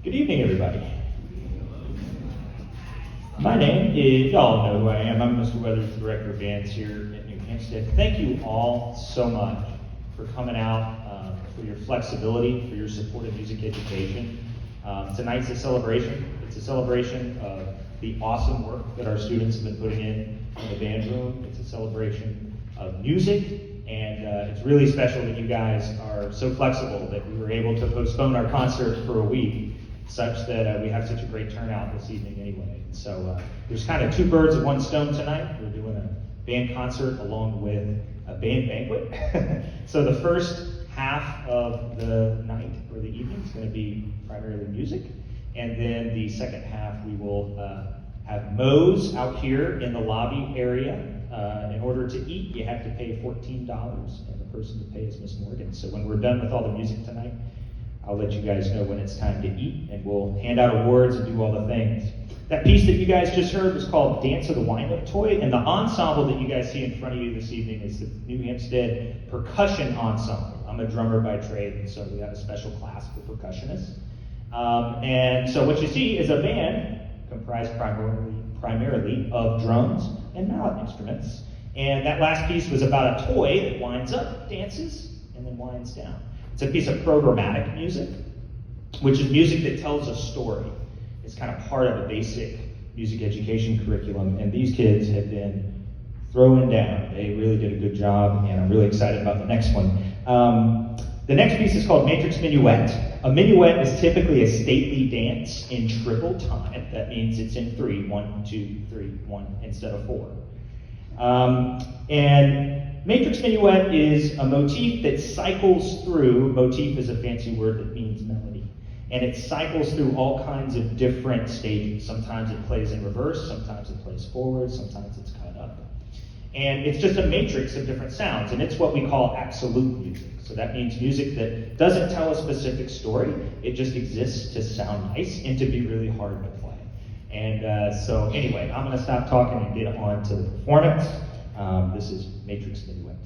Good evening, everybody. My name is, y'all know who I am. I'm Mr. Weathers, Director of Bands here at New Hampstead. Thank you all so much for coming out, for your flexibility, for your support of music education. Tonight's a celebration. It's a celebration of the awesome work that our students have been putting in the band room. It's a celebration of music, and it's really special that you guys are so flexible that we were able to postpone our concert for a week, such that we have such a great turnout this evening anyway. So there's kind of two birds with one stone tonight. We're doing a band concert along with a band banquet. So the first half of the night or the evening is going to be primarily music. And then the second half we will have Moe's out here in the lobby area. In order to eat, you have to pay $14, and the person to pay is Miss Morgan. So when we're done with all the music tonight, I'll let you guys know when it's time to eat, and we'll hand out awards and do all the things. That piece that you guys just heard was called Dance of the Wind-Up Toy, and the ensemble that you guys see in front of you this evening is the New Hampstead Percussion Ensemble. I'm a drummer by trade, and so we have a special class for percussionists. And so what you see is a band comprised primarily of drums and mallet instruments. And that last piece was about a toy that winds up, dances, and then winds down. It's a piece of programmatic music, which is music that tells a story. It's kind of part of a basic music education curriculum, and these kids have been throwing down. They really did a good job, and I'm really excited about the next one. The next piece is called Matrix Minuet. A minuet is typically a stately dance in triple time. That means it's in 3, 1, 2, 3, 1, instead of 4. And Matrix Minuet is a motif that cycles through. Motif is a fancy word that means melody. And it cycles through all kinds of different stages. Sometimes it plays in reverse, sometimes it plays forward, sometimes it's cut up. And it's just a matrix of different sounds, and it's what we call absolute music. So that means music that doesn't tell a specific story, it just exists to sound nice and to be really hard to play. And so anyway, I'm gonna stop talking and get on to the performance. This is Matrix Midwest.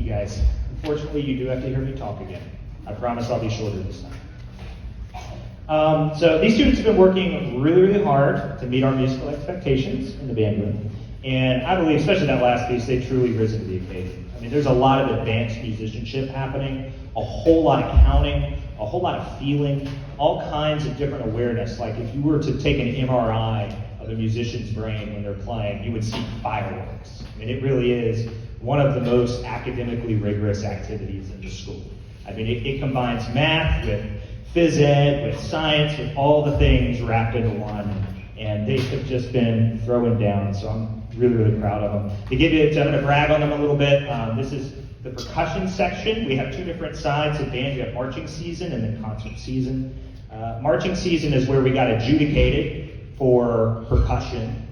Guys, unfortunately, you do have to hear me talk again. I promise I'll be shorter this time. So these students have been working really, really hard to meet our musical expectations in the band room. And I believe, especially that last piece, they've truly risen to the occasion. I mean, there's a lot of advanced musicianship happening, a whole lot of counting, a whole lot of feeling, all kinds of different awareness. Like if you were to take an MRI of a musician's brain when they're playing, you would see fireworks. I mean, it really is one of the most academically rigorous activities in the school. I mean, it combines math with phys ed, with science, with all the things wrapped into one, and they have just been throwing down, so I'm really, really proud of them. To give you, I'm going to brag on them a little bit. This is the percussion section. We have two different sides of band. We have marching season and then concert season. Marching season is where we got adjudicated for percussion.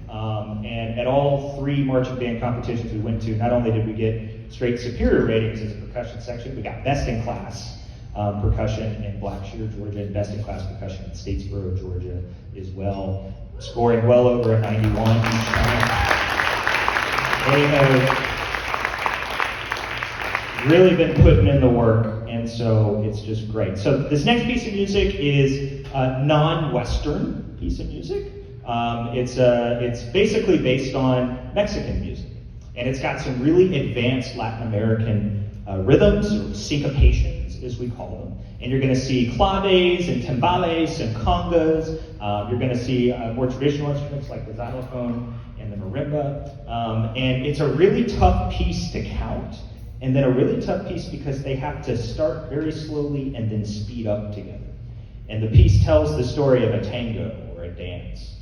And at all three marching band competitions we went to, not only did we get straight superior ratings as a percussion section, we got best in class percussion in Blackshear, Georgia, and best in class percussion in Statesboro, Georgia as well, scoring well over a 91 each time. They have really been putting in the work, and so it's just great. So this next piece of music is a non-Western piece of music. It's basically based on Mexican music, and it's got some really advanced Latin American rhythms, or syncopations as we call them. And you're going to see claves and timbales and congas. You're going to see more traditional instruments like the xylophone and the marimba. And it's a really tough piece to count, and then a really tough piece because they have to start very slowly and then speed up together. And the piece tells the story of a tango or a dance.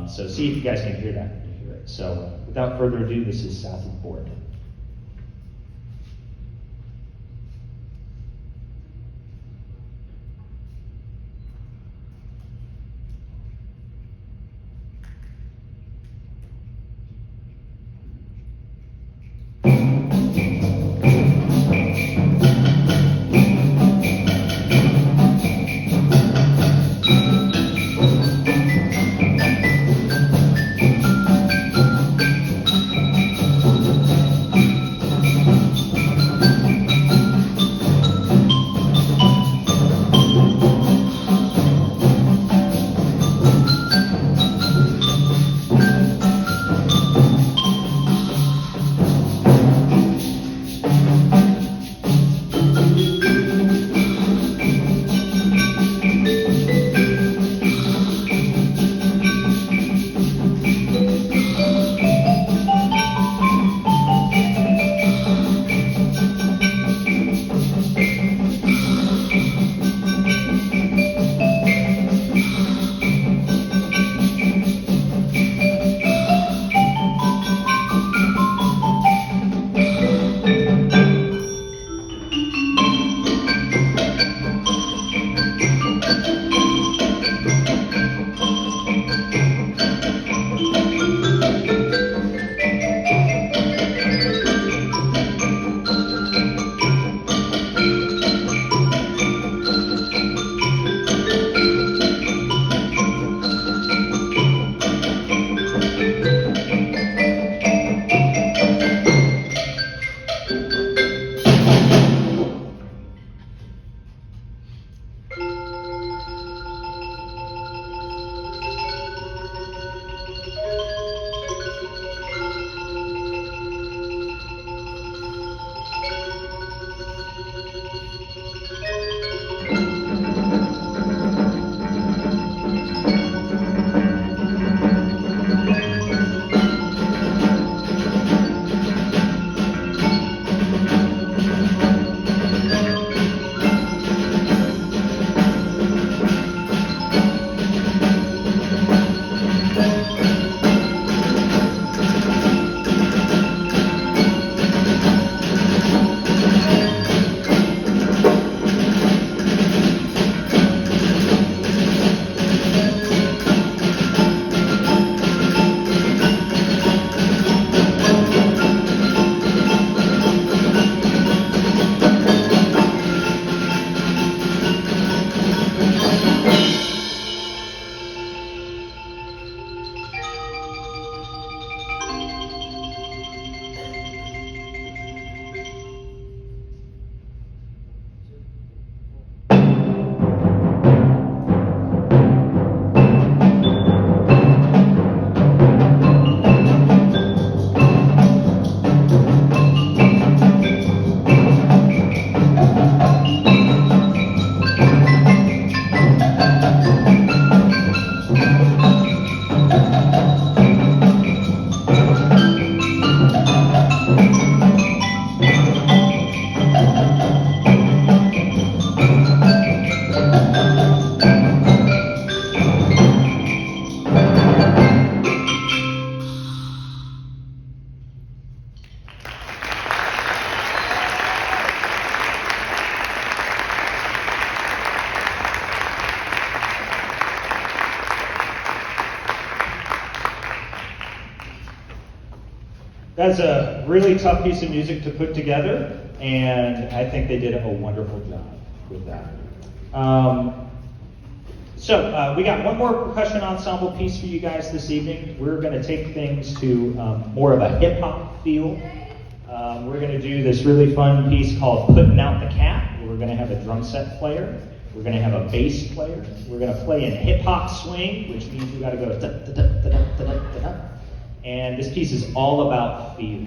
So see if you guys can hear that. You hear it. So without further ado, this is South of Board. That's a really tough piece of music to put together, and I think they did a wonderful job with that. So we got one more percussion ensemble piece for you guys this evening. We're going to take things to more of a hip-hop feel. We're going to do this really fun piece called Putting Out the Cat. We're going to have a drum set player. We're going to have a bass player. We're going to play in hip-hop swing, which means we got to go da-da-da-da-da-da-da-da. And this piece is all about feel.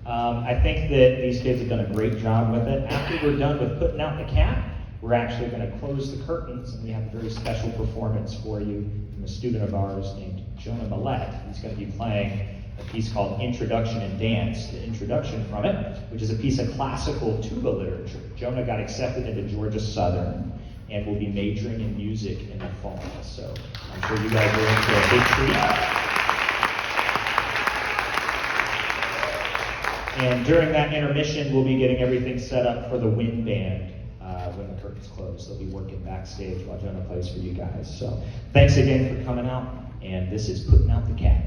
I think that these kids have done a great job with it. After we're done with Putting Out the Cat, we're actually going to close the curtains, and we have a very special performance for you from a student of ours named Jonah Millett. He's going to be playing a piece called Introduction and Dance, the introduction from it, which is a piece of classical tuba literature. Jonah got accepted into Georgia Southern. and will be majoring in music in the fall. So I'm sure you guys are in for a big treat. And during that intermission, we'll be getting everything set up for the wind band when the curtains close. They'll be working backstage while Jonah plays for you guys. So thanks again for coming out, and this is Putting Out the Cat.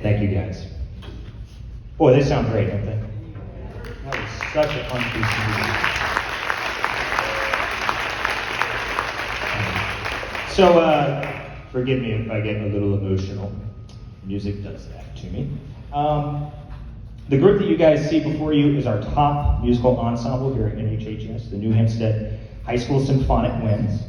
Thank you, guys. Boy, they sound great, don't they? That was such a fun piece of music. So, forgive me if I get a little emotional. Music does that to me. The group that you guys see before you is our top musical ensemble here at NHHS, the New Hampstead High School Symphonic Winds.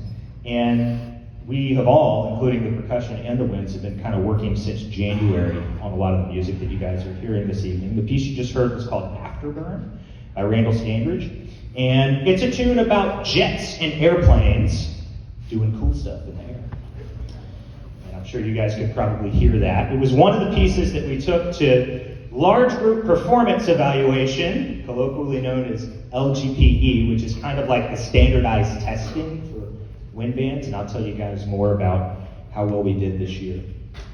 And we have all, including the percussion and the winds, have been kind of working since January on a lot of the music that you guys are hearing this evening. The piece you just heard was called Afterburn by Randall Standridge. And it's a tune about jets and airplanes doing cool stuff in the air. And I'm sure you guys could probably hear that. It was one of the pieces that we took to large group performance evaluation, colloquially known as LGPE, which is kind of like the standardized testing for wind bands, and I'll tell you guys more about how well we did this year.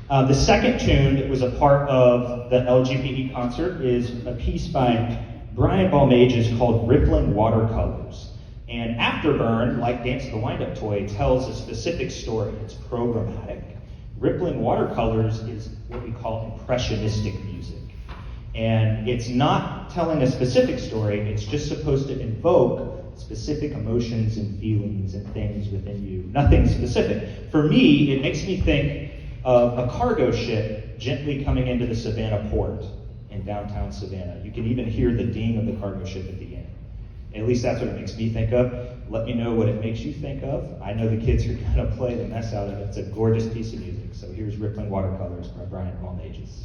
The second tune that was a part of the LGPE concert is a piece by Brian Balmages called Rippling Watercolors. And Afterburn, like Dance of the Wind-Up Toy, tells a specific story. It's programmatic. Rippling Watercolors is what we call impressionistic music. And it's not telling a specific story, it's just supposed to invoke specific emotions and feelings and things within you. Nothing specific. For me, it makes me think of a cargo ship gently coming into the Savannah port in downtown Savannah. You can even hear the ding of the cargo ship at the end. At least that's what it makes me think of. Let me know what it makes you think of. I know the kids are going to play the mess out of it. It's a gorgeous piece of music. So here's Rippling Watercolors by Brian Balmages.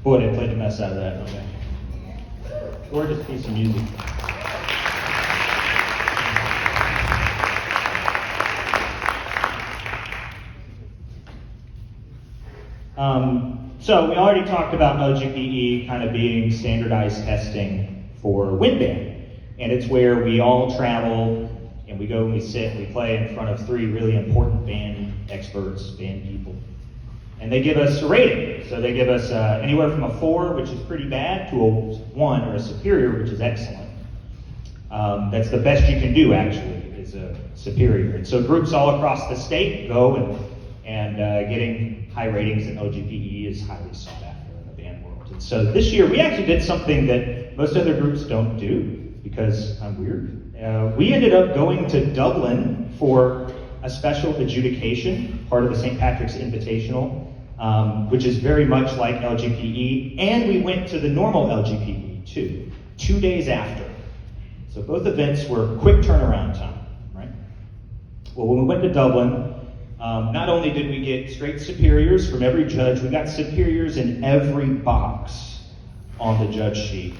Boy, they played the mess out of that. Okay. Gorgeous piece of music. So we already talked about LGPE kind of being standardized testing for wind band. And it's where we all travel and we go and we sit and we play in front of three really important band experts, band people. And they give us a rating. So they give us anywhere from a 4, which is pretty bad, to a 1 or a superior, which is excellent. That's the best you can do, actually, is a superior. And so groups all across the state go and getting high ratings in LGPE is highly sought after in the band world. And so this year we actually did something that most other groups don't do, because I'm weird. We ended up going to Dublin for a special adjudication, part of the St. Patrick's Invitational, which is very much like LGPE, and we went to the normal LGPE too, 2 days after. So both events were quick turnaround time, right? Well, when we went to Dublin, not only did we get straight superiors from every judge, we got superiors in every box on the judge sheet,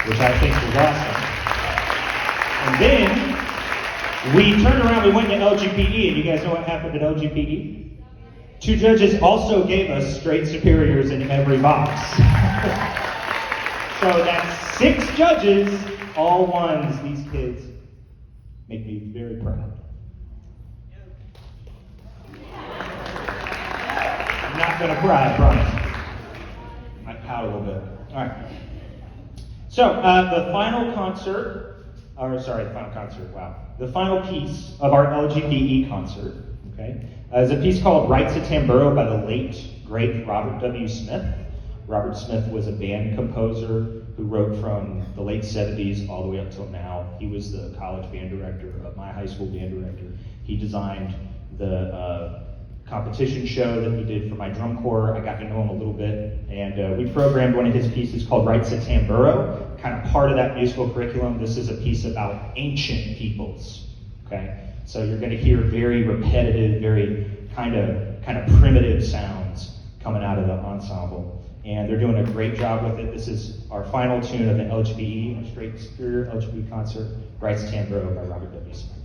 which I think was awesome. And then we turned around, we went to LGPE, and you guys know what happened at LGPE? 2 judges also gave us straight superiors in every box. So that's 6 judges, all ones. These kids make me very proud. I'm not going to cry, I promise. I might pout a little bit. All right. So the final piece of our LGPE concert, okay, is a piece called Rights at Tamburo by the late, great Robert W. Smith. Robert Smith was a band composer who wrote from the late 70s all the way up till now. He was the college band director of my high school band director. He designed the competition show that we did for my drum corps. I got to know him a little bit, and we programmed one of his pieces called Rights at Tamburo, kind of part of that musical curriculum. This is a piece about ancient peoples, okay? So you're going to hear very repetitive, very kind of primitive sounds coming out of the ensemble, and they're doing a great job with it. This is our final tune of the LGPE, a straight superior LGPE concert, Rights at Tamburo by Robert W. Smith.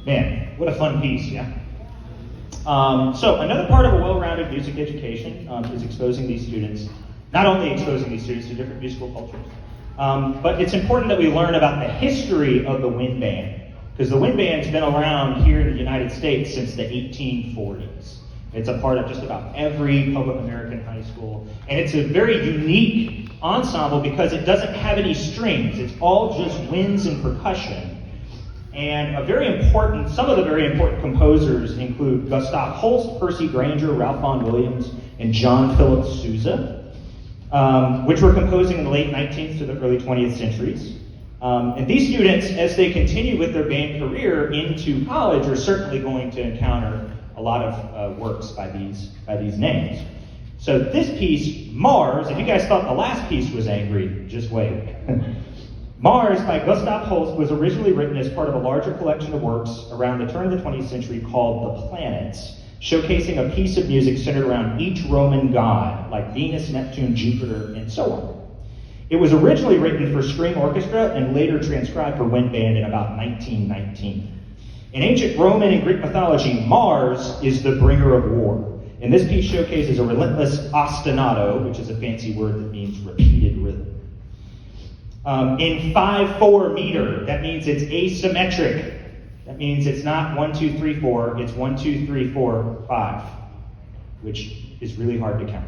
Man, what a fun piece, yeah? So another part of a well-rounded music education is exposing these students, not only exposing these students to different musical cultures, but it's important that we learn about the history of the wind band, because the wind band's been around here in the United States since the 1840s. It's a part of just about every public American high school, and it's a very unique ensemble because it doesn't have any strings. It's all just winds and percussion. And some of the very important composers include Gustav Holst, Percy Grainger, Ralph Vaughan Williams, and John Philip Sousa, which were composing in the late 19th to the early 20th centuries. And these students, as they continue with their band career into college, are certainly going to encounter a lot of works by these names. So this piece, Mars, if you guys thought the last piece was angry, just wait. Mars by Gustav Holst was originally written as part of a larger collection of works around the turn of the 20th century called The Planets, showcasing a piece of music centered around each Roman god, like Venus, Neptune, Jupiter, and so on. It was originally written for string orchestra and later transcribed for wind band in about 1919. In ancient Roman and Greek mythology, Mars is the bringer of war. And this piece showcases a relentless ostinato, which is a fancy word that means repeated rhythm. In 5/4 meter, that means it's asymmetric. That means it's not 1, 2, 3, 4, it's 1, 2, 3, 4, 5, which is really hard to count.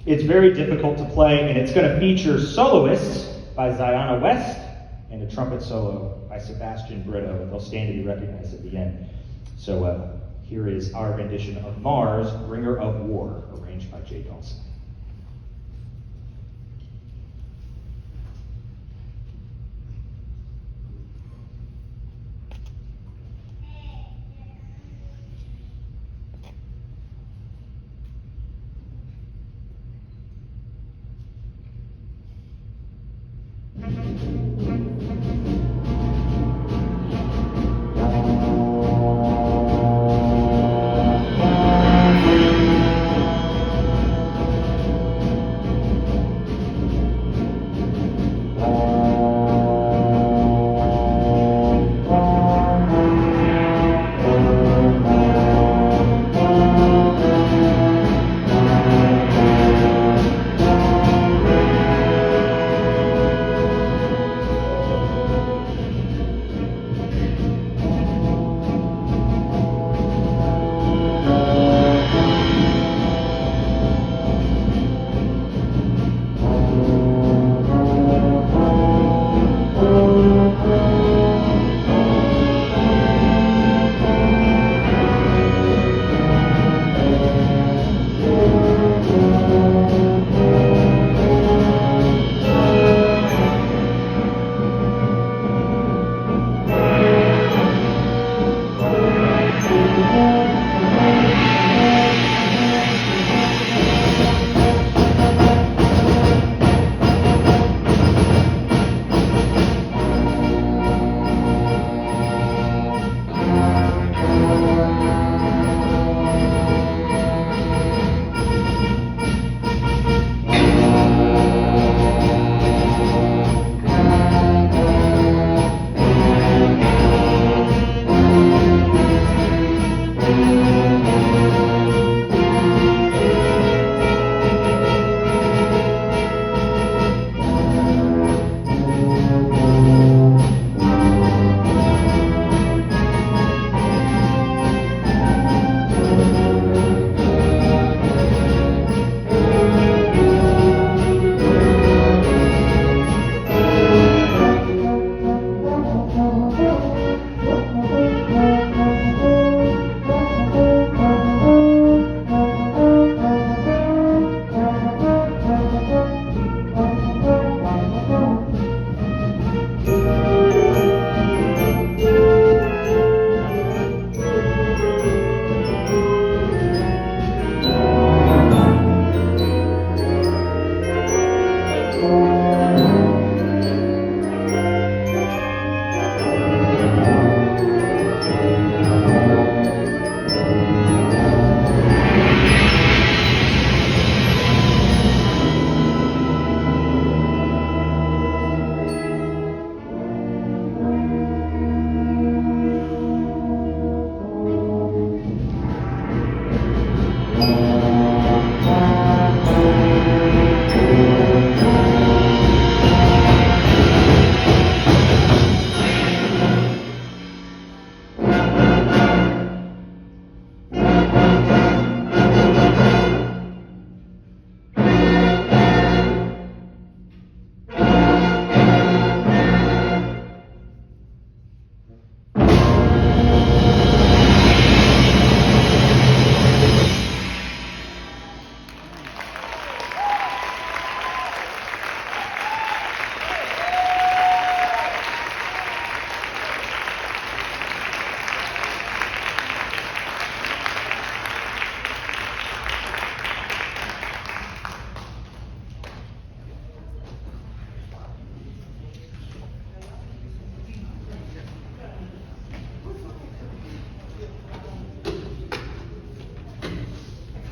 It's very difficult to play, and it's going to feature soloists by Ziana West and a trumpet solo by Sebastian Brito. They'll stand to be recognized at the end. So here is our rendition of Mars, Bringer of War, arranged by Jay Dawson.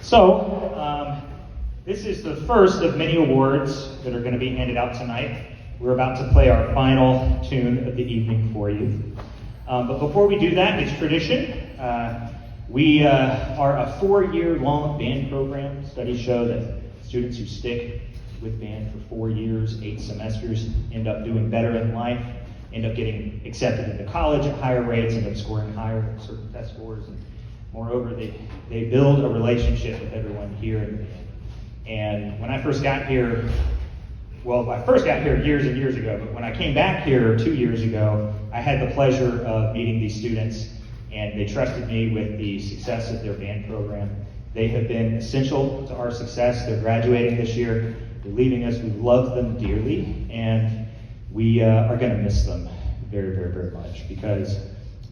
So, this is the first of many awards that are going to be handed out tonight. We're about to play our final tune of the evening for you. But before we do that, it's tradition. We are a 4-year-long band program. Studies show that students who stick with band for 4 years, 8 semesters, end up doing better in life, end up getting accepted into college at higher rates, end up scoring higher at certain test scores. And moreover, they build a relationship with everyone here in the band. And when I first got here, well, I first got here years and years ago, but when I came back here 2 years ago, I had the pleasure of meeting these students, and they trusted me with the success of their band program. They have been essential to our success. They're graduating this year. They're leaving us. We love them dearly, and we are going to miss them very, very, very much, because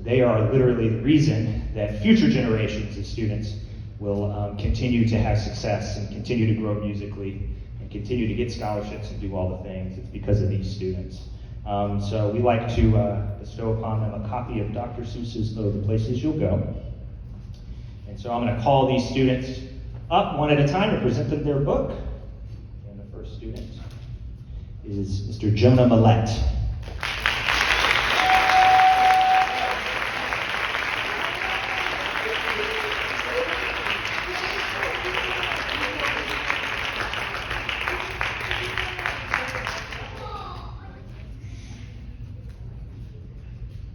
they are literally the reason that future generations of students will continue to have success and continue to grow musically and continue to get scholarships and do all the things. It's because of these students. So we like to bestow upon them a copy of Dr. Seuss's "Oh, the Places You'll Go." And so I'm going to call these students up one at a time to present them their book. And the first student is Mr. Jonah Millett.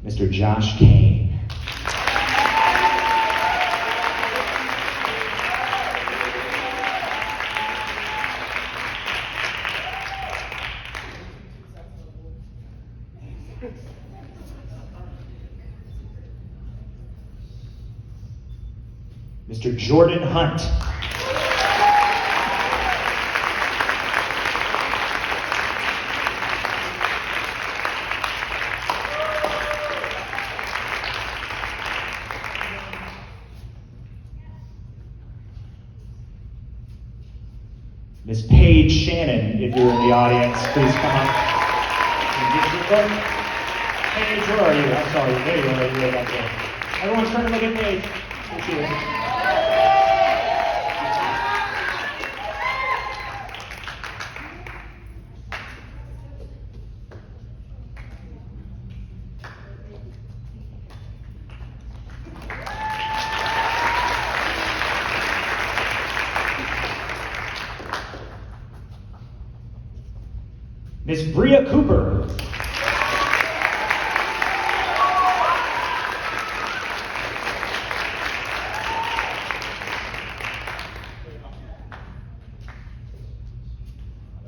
Mr. Josh Kane. Mr. Jordan Hunt. Miss Paige Shannon, if you're in the audience, please come up and get your book. Paige, where are you? I'm sorry, there you are, you're right back there. Everyone's trying to look at Paige. There she is. Miss Bria Cooper.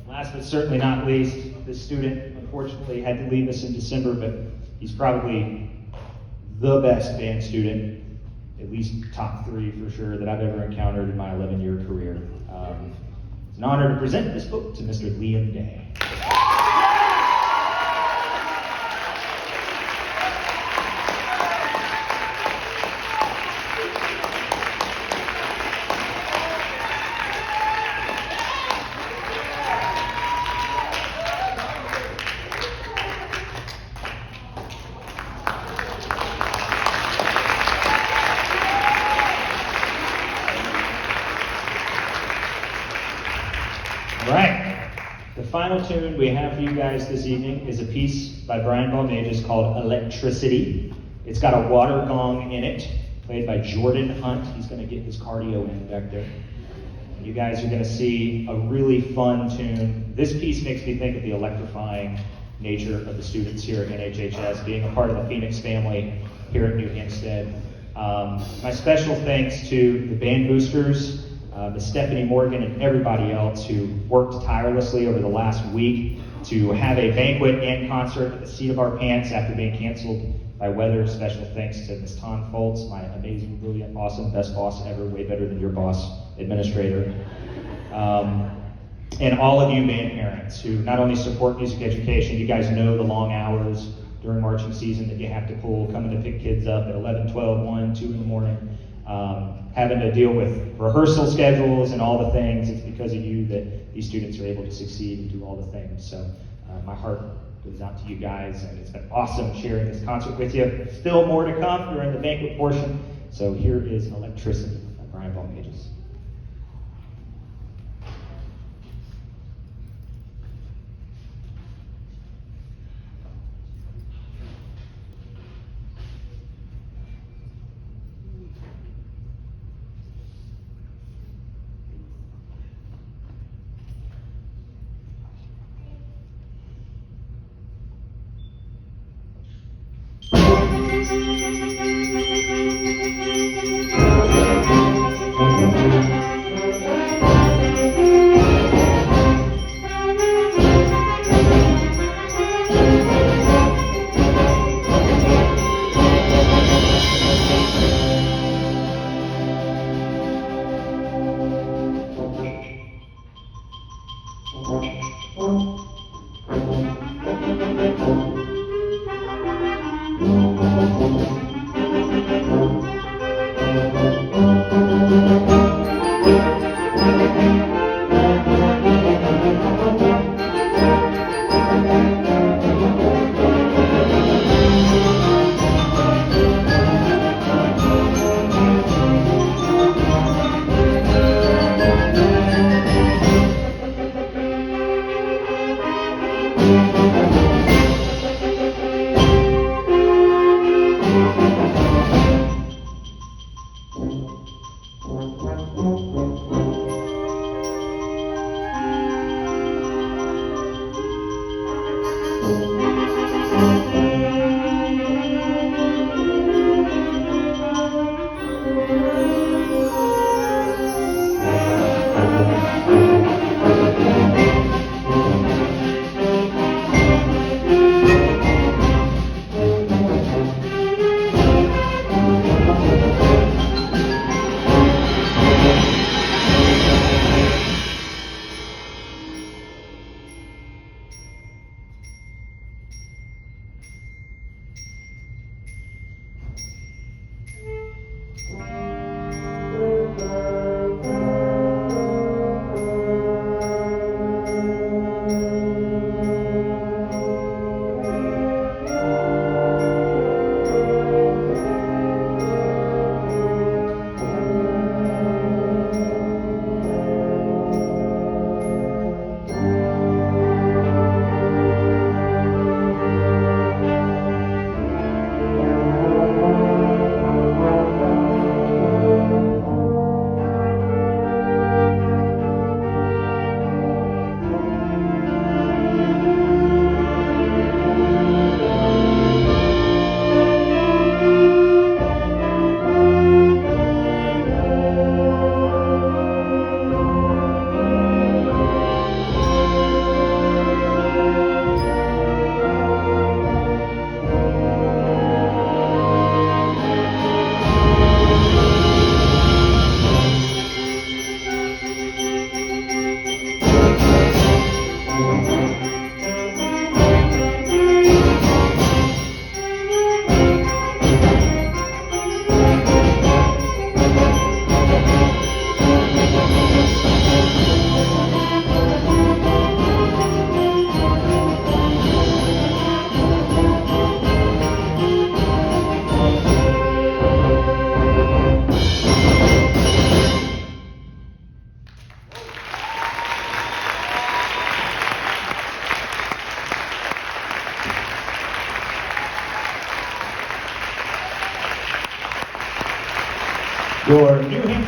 Last but certainly not least, this student unfortunately had to leave us in December, but he's probably the best band student, at least top 3 for sure, that I've ever encountered in my 11-year career. It's an honor to present this book to Mr. Liam Day. All right, the final tune we have for you guys this evening is a piece by Brian Balmages called "Electricity." It's got a water gong in it, played by Jordan Hunt. He's going to get his cardio in back there. You guys are going to see a really fun tune. This piece makes me think of the electrifying nature of the students here at NHHS, being a part of the Phoenix family here at New Hampstead. My special thanks to the band boosters, Ms. Stephanie Morgan, and everybody else who worked tirelessly over the last week to have a banquet and concert at the seat of our pants after being canceled by weather. Special thanks to Ms. Ton Foltz, my amazing, brilliant, awesome, best boss ever, way better than your boss, administrator. And all of you band parents who not only support music education, you guys know the long hours during marching season that you have to pull, coming to pick kids up at 11, 12, 1, 2 in the morning, having to deal with rehearsal schedules and all the things. It's because of you that these students are able to succeed and do all the things. So my heart goes out to you guys, and it's been awesome sharing this concert with you. Still more to come during the banquet portion. So here is Electricity by Brian Balmages.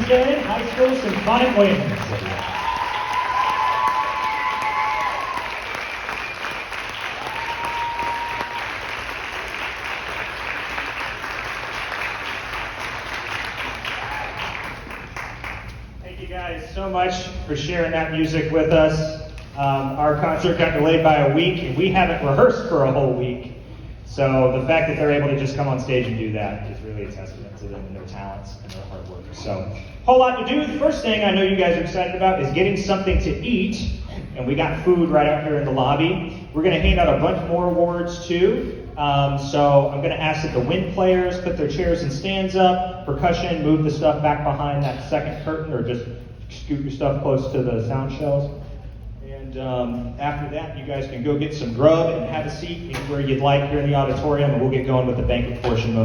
Hampstead High School Symphonic Wayne. Thank you guys so much for sharing that music with us. Our concert got delayed by a week, and we haven't rehearsed for a whole week. So the fact that they're able to just come on stage and do that is really a testament to them and their talents and their hard work. So, whole lot to do. The first thing I know you guys are excited about is getting something to eat, and we got food right out here in the lobby. We're going to hand out a bunch more awards too. So I'm going to ask that the wind players put their chairs and stands up. Percussion, move the stuff back behind that second curtain, or just scoot your stuff close to the sound shells. And after that, you guys can go get some grub and have a seat anywhere you'd like here in the auditorium, and we'll get going with the banquet portion moment.